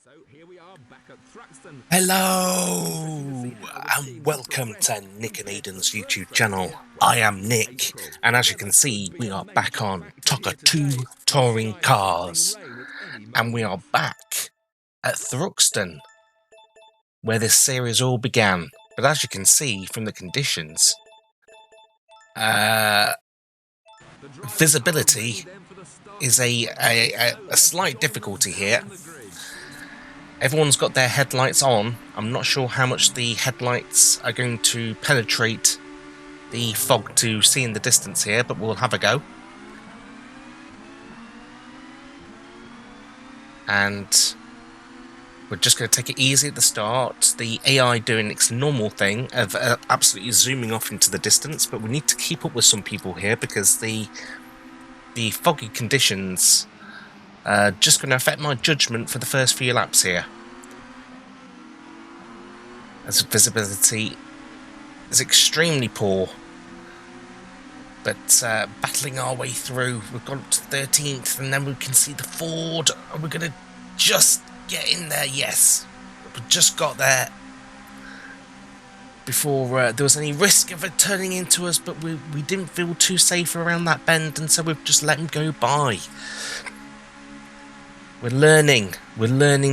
So here we are back at Thruxton. Hello and welcome to Nick and Aiden's YouTube channel. I am Nick, and as you can see, we are back on Toca 2 touring cars, and we are back at Thruxton, where this series all began. But as you can see from the conditions, visibility is a slight difficulty here. Everyone's got their headlights on. I'm not sure how much the headlights are going to penetrate the fog to see in the distance here, but we'll have a go. And we're just going to take it easy at the start. The AI doing its normal thing of absolutely zooming off into the distance, but we need to keep up with some people here because the foggy conditions just going to affect my judgment for the first few laps here, as visibility is extremely poor. But battling our way through, we've got up to 13th, and then we can see the Ford. Are we going to just get in there? Yes, we just got there before there was any risk of it turning into us, but we didn't feel too safe around that bend, and so we've just let him go by. We're learning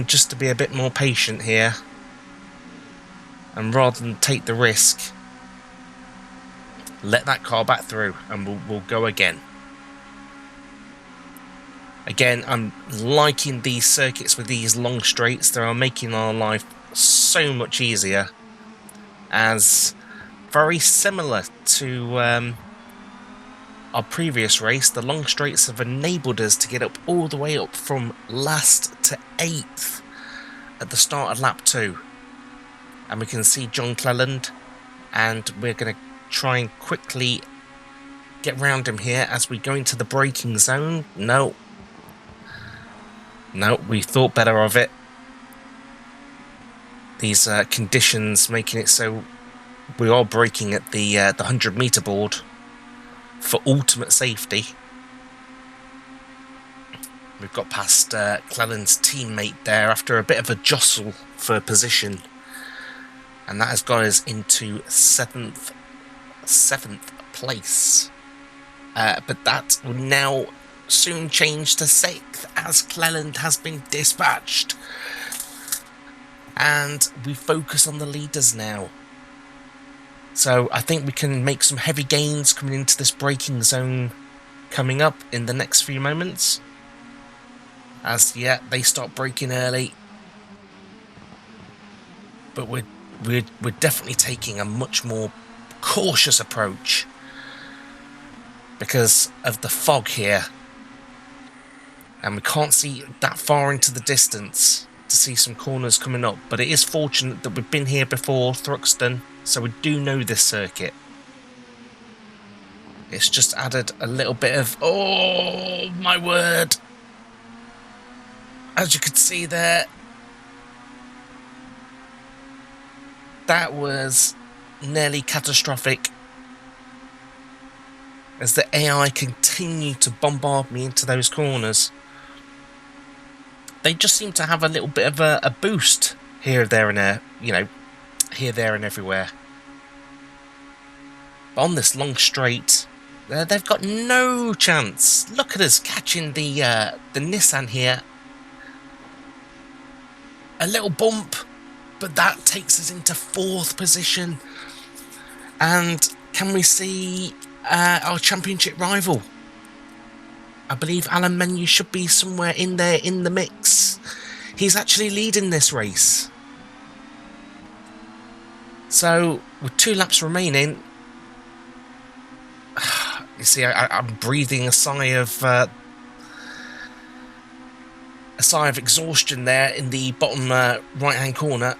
just to be a bit more patient here, and rather than take the risk, let that car back through and we'll go again. Again, I'm liking these circuits with these long straights. They are making our life so much easier, as very similar to our previous race, the long straights have enabled us to get up all the way up from last to 8th at the start of lap 2. And we can see John Cleland, and we're going to try and quickly get round him here as we go into the braking zone. No, we thought better of it. These conditions making it so we are braking at the 100-meter board for ultimate safety. We've got past Cleland's teammate there after a bit of a jostle for position, and that has got us into 7th place. But that will now soon change to 6th as Cleland has been dispatched, and we focus on the leaders now. So I think we can make some heavy gains coming into this braking zone coming up in the next few moments, as they start braking early. But we're definitely taking a much more cautious approach because of the fog here, and we can't see that far into the distance to see some corners coming up. But it is fortunate that we've been here before, Thruxton, so we do know this circuit. It's just added a little bit of, oh my word, as you could see there, that was nearly catastrophic, as the AI continued to bombard me into those corners. They just seem to have a little bit of a boost here, there, and there, here, there, and everywhere. But on this long straight, they've got no chance. Look at us catching the Nissan here. A little bump, but that takes us into 4th position. And can we see our championship rival? I believe Alain Menu should be somewhere in there in the mix. He's actually leading this race. So with 2 laps remaining, you see, I'm breathing a sigh of exhaustion there in the bottom right-hand corner,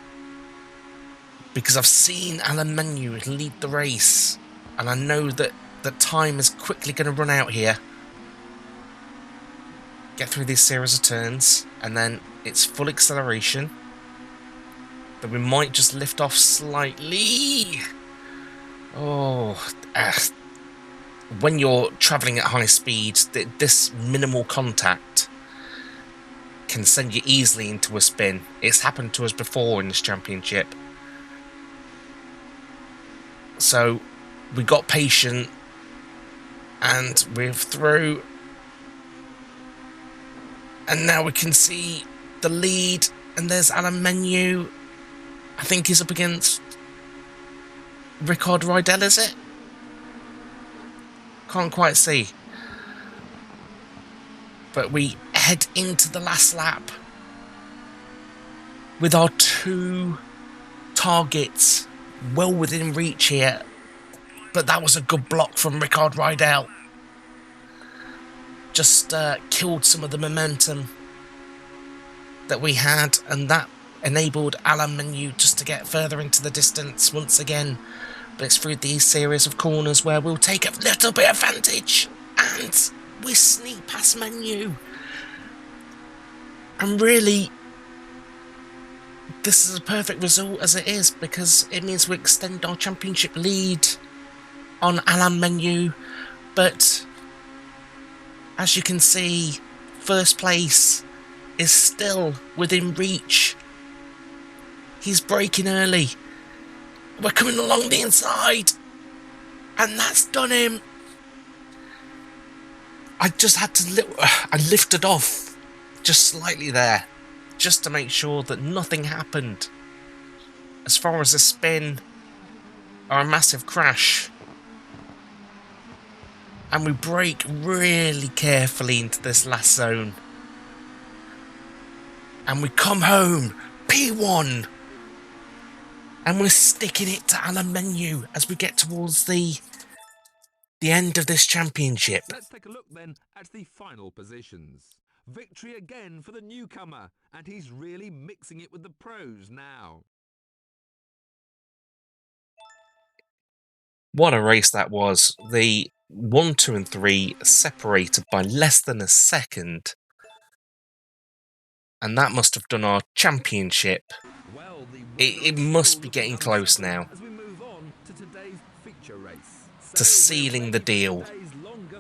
because I've seen Alain Menu lead the race, and I know that the time is quickly going to run out here. Get through this series of turns, and then it's full acceleration. But we might just lift off slightly. Oh, when you're travelling at high speed, this minimal contact can send you easily into a spin. It's happened to us before in this championship. So we got patient and we're through. And now we can see the lead, and there's Alain Menu. I think he's up against Rickard Rydell, is it? Can't quite see. But we head into the last lap with our 2 targets well within reach here. But that was a good block from Rickard Rydell. Just killed some of the momentum that we had, and that enabled Alain Menu just to get further into the distance once again. But it's through these series of corners where we'll take a little bit of advantage, and we sneak past Menu. And really, this is a perfect result as it is, because it means we extend our championship lead on Alain Menu. But as you can see, first place is still within reach. He's braking early. We're coming along the inside, and that's done him. I just had to I lifted off just slightly there, just to make sure that nothing happened as far as a spin or a massive crash. And we brake really carefully into this last zone. And we come home, P1. And we're sticking it to Alain Menu as we get towards the end of this championship. Let's take a look then at the final positions. Victory again for the newcomer, and he's really mixing it with the pros now. What a race that was. The 1, 2 and 3 separated by less than a second. And that must have done our championship. Well, It must be getting close now as we move on to today's feature race. to sealing the deal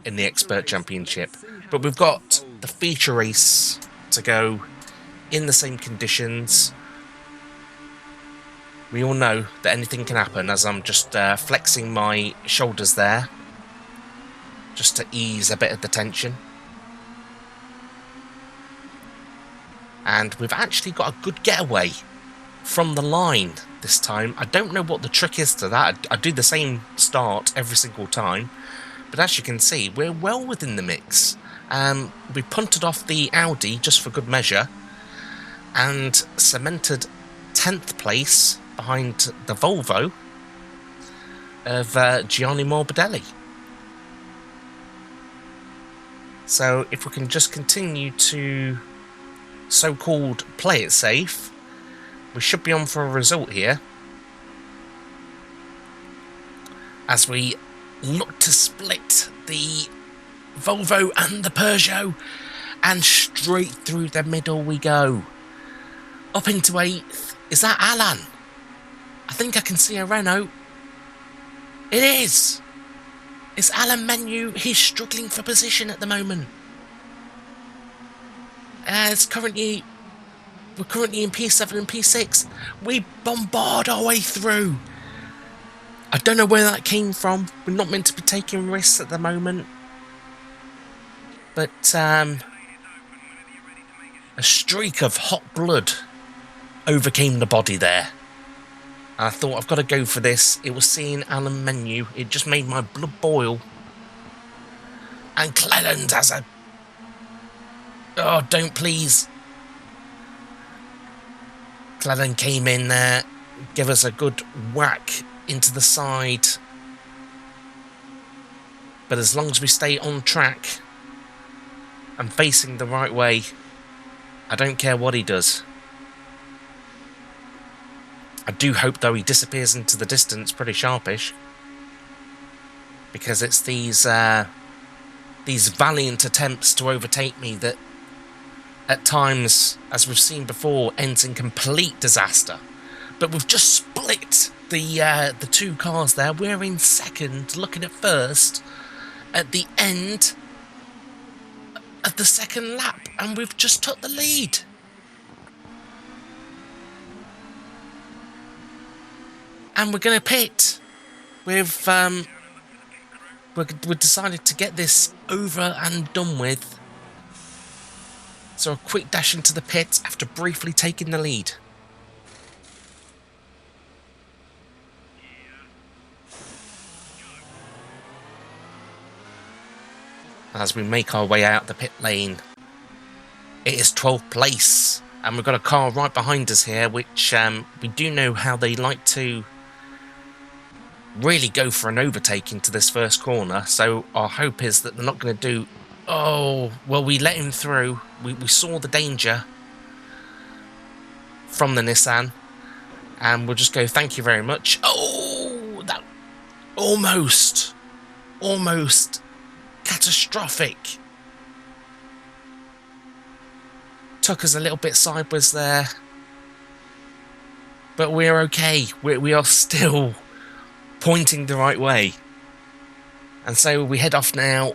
in the Expert Championship. But we've got the feature race to go in the same conditions. We all know that anything can happen, as I'm just flexing my shoulders there, just to ease a bit of the tension. And we've actually got a good getaway from the line this time. I don't know what the trick is to that. I do the same start every single time. But as you can see, we're well within the mix. We punted off the Audi just for good measure and cemented 10th place behind the Volvo of Gianni Morbidelli. So if we can just continue to so-called play it safe, we should be on for a result here as we look to split the Volvo and the Peugeot, and straight through the middle we go. Up into 8th. Is that Alain? I think I can see a Renault. It is! It's Alain Menu. He's struggling for position at the moment. We're currently in P7 and P6. We bombard our way through. I don't know where that came from. We're not meant to be taking risks at the moment. But a streak of hot blood overcame the body there. And I thought, I've got to go for this. It was seeing Alain Menu. It just made my blood boil. And Cleland has a... Oh, don't please. Cleland came in there, gave us a good whack into the side. But as long as we stay on track and facing the right way, I don't care what he does. I do hope, though, he disappears into the distance pretty sharpish, because it's these valiant attempts to overtake me that at times, as we've seen before, ends in complete disaster. But we've just split the 2 cars there. We're in second, looking at first at the end of the second lap, and we've just took the lead. And we're going to pit. We've decided to get this over and done with. So a quick dash into the pit after briefly taking the lead. As we make our way out the pit lane, it is 12th place, and we've got a car right behind us here, which we do know how they like to really go for an overtake into this first corner. So our hope is that they're not going to do... Oh, well, we let him through. We saw the danger from the Nissan, and we'll just go, thank you very much. Oh, that almost catastrophic. Took us a little bit sideways there, but we're okay. We are still pointing the right way, and so we head off now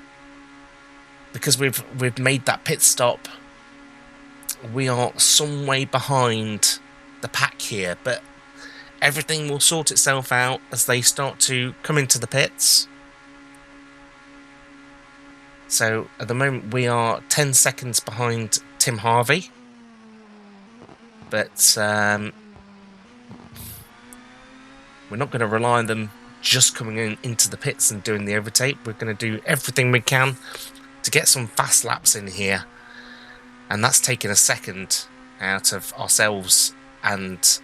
because we've made that pit stop. We are some way behind the pack here, but everything will sort itself out as they start to come into the pits. So at the moment we are 10 seconds behind Tim Harvey, but we're not going to rely on them just coming into the pits and doing the overtake. We're going to do everything we can to get some fast laps in here, and that's taking a second out of ourselves and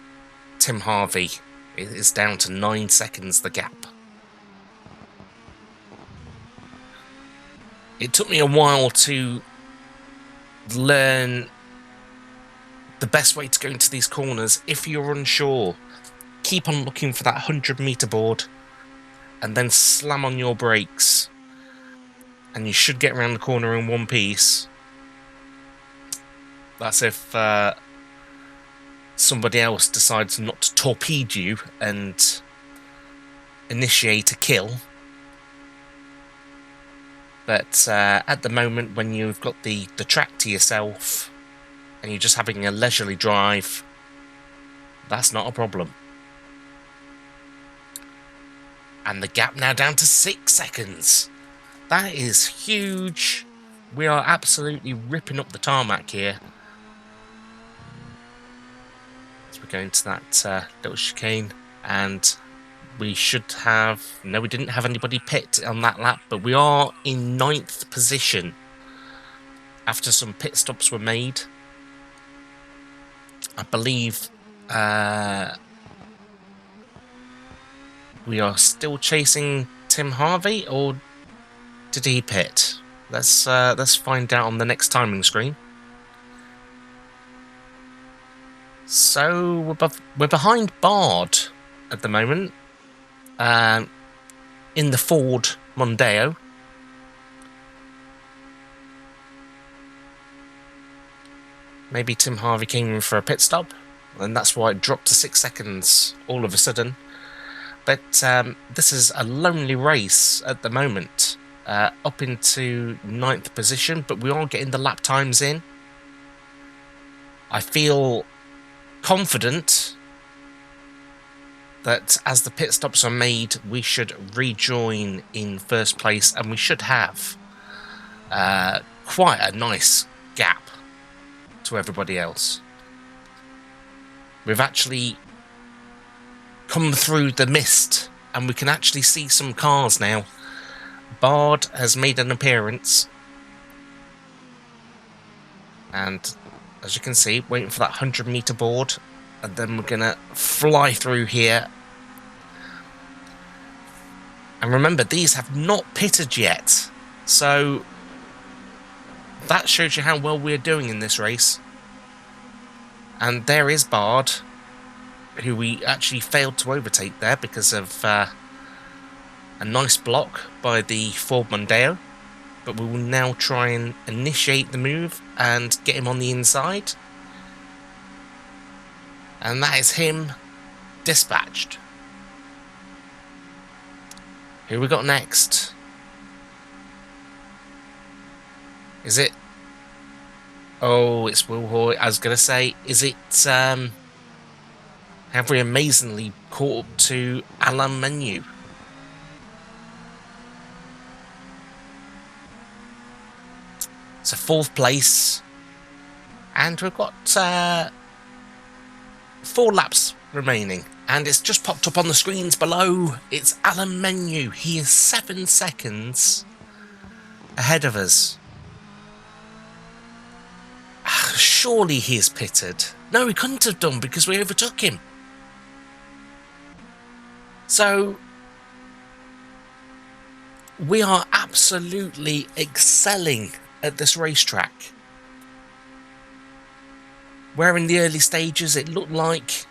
Tim Harvey. It is down to 9 seconds, the gap. It took me a while to learn the best way to go into these corners. If you're unsure, keep on looking for that 100-meter board and then slam on your brakes, and you should get around the corner in one piece. That's if somebody else decides not to torpedo you and initiate a kill. But at the moment, when you've got the track to yourself and you're just having a leisurely drive, that's not a problem. And the gap now down to 6 seconds. That is huge. We are absolutely ripping up the tarmac here. As we go into that little chicane, and we should have... No, we didn't have anybody pit on that lap, but we are in 9th position after some pit stops were made. I believe we are still chasing Tim Harvey, or did he pit? Let's find out on the next timing screen. So we're behind Bard at the moment. In the Ford Mondeo. Maybe Tim Harvey came in for a pit stop, and that's why it dropped to 6 seconds all of a sudden. But this is a lonely race at the moment, up into 9th position, but we are getting the lap times in. I feel confident that as the pit stops are made, we should rejoin in first place, and we should have quite a nice gap to everybody else. We've actually come through the mist, and we can actually see some cars now. Bard has made an appearance, and as you can see, waiting for that 100-meter board, and then we're gonna fly through here. And remember, these have not pitted yet, so that shows you how well we're doing in this race. And there is Bard, who we actually failed to overtake there because of a nice block by the Ford Mondeo. But we will now try and initiate the move and get him on the inside. And that is him dispatched. Who we got next? Is it... Oh, it's Will Hoy. I was going to say, is it... have we amazingly caught up to Alain Menu. So 4th place, and we've got 4 laps remaining, and it's just popped up on the screens below. It's Alain Menu. He is 7 seconds ahead of us. Surely he is pitted. No, he couldn't have done because we overtook him. So we are absolutely excelling at this racetrack. Where in the early stages it looked like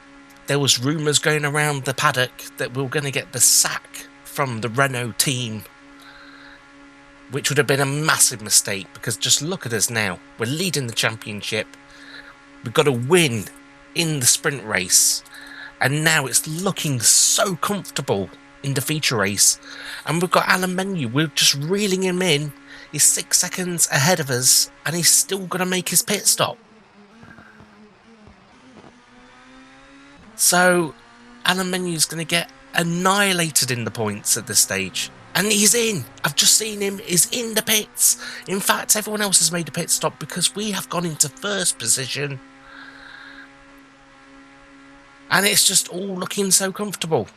there was rumours going around the paddock that we were going to get the sack from the Renault team, which would have been a massive mistake, because just look at us now. We're leading the championship. We've got a win in the sprint race, and now it's looking so comfortable in the feature race. And we've got Alain Menu. We're just reeling him in. He's 6 seconds ahead of us, and he's still going to make his pit stop. So Alain Menu's going to get annihilated in the points at this stage. And he's in. I've just seen him. He's in the pits. In fact, everyone else has made a pit stop because we have gone into 1st position. And it's just all looking so comfortable.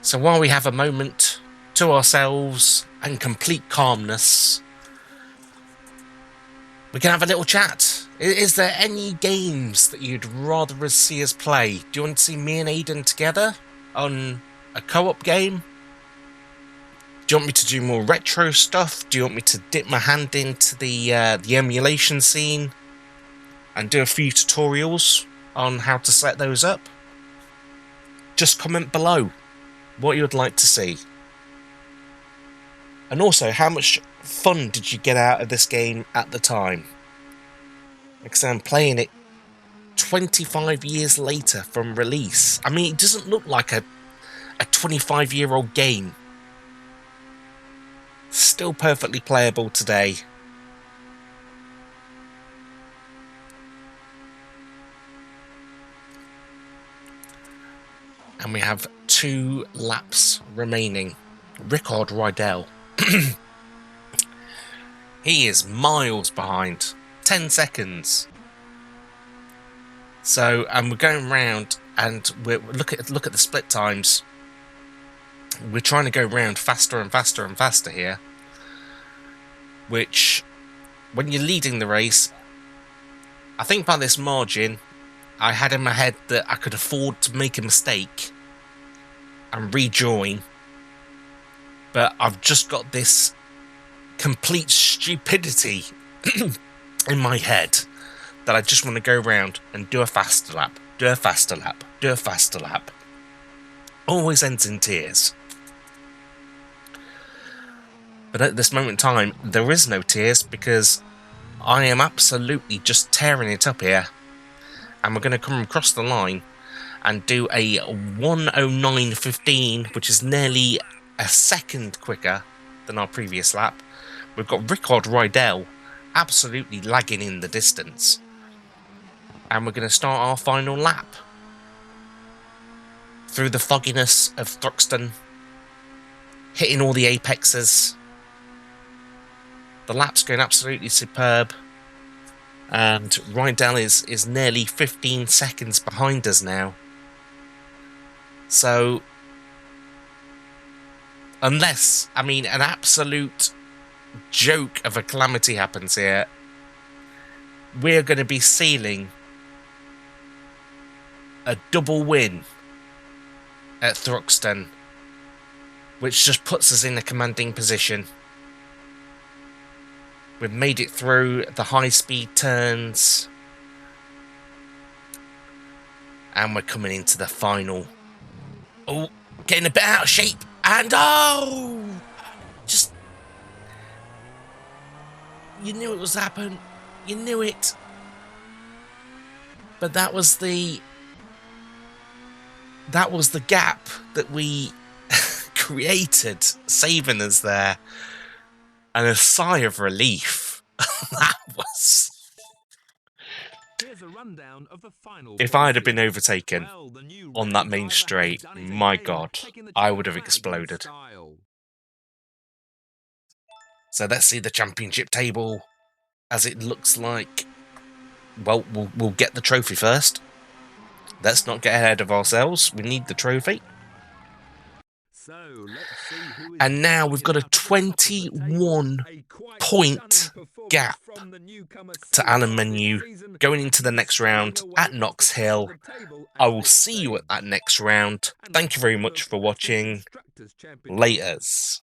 So while we have a moment to ourselves and complete calmness, we can have a little chat. Is there any games that you'd rather see us play? Do you want to see me and Aidan together on a co-op game? Do you want me to do more retro stuff? Do you want me to dip my hand into the emulation scene and do a few tutorials on how to set those up? Just comment below what you would like to see. And also, how much fun did you get out of this game at the time? Because I'm playing it 25 years later from release. I mean, it doesn't look like a 25-year-old game. Still perfectly playable today. And we have 2 laps remaining. Rickard Rydell. He is miles behind. 10 seconds. So, and we're going round, and we're look at the split times. We're trying to go round faster and faster and faster here. Which, when you're leading the race, I think by this margin, I had in my head that I could afford to make a mistake and rejoin. But I've just got this complete stupidity in my head that I just want to go round and do a faster lap, do a faster lap, do a faster lap. Always ends in tears. But at this moment in time, there is no tears because I am absolutely just tearing it up here. And we're going to come across the line and do a 1:09.15, which is nearly a second quicker than our previous lap. We've got Rickard Rydell absolutely lagging in the distance. And we're going to start our final lap through the fogginess of Thruxton, hitting all the apexes. The lap's going absolutely superb. And Rydell is nearly 15 seconds behind us now. So, unless, I mean, an absolute joke of a calamity happens here, we're going to be sealing a double win at Thruxton, which just puts us in a commanding position. We've made it through the high-speed turns. And we're coming into the final. Oh, getting a bit out of shape. And oh! Just... You knew it was happening. You knew it. But that was the gap that we created, saving us there. And a sigh of relief. That was... Here's a rundown of the final If I'd have been positions. overtaken Well, the new on Renault that main driver has straight, done it my again, God, taking the I checkered would have flag in exploded. style. So let's see the championship table, as it looks like. Well, we'll get the trophy first. Let's not get ahead of ourselves. We need the trophy. So let's see who is And now we've got a out at the top of the table. 21 A quite point stunning performance gap from the newcomer so to Alain far this Menu season, going and into the he's next staying round away at off the Knox top of Hill. the table I at will this see you at stage. that next round. And Thank you very much look for at the watching. Constructors' Championship. Laters.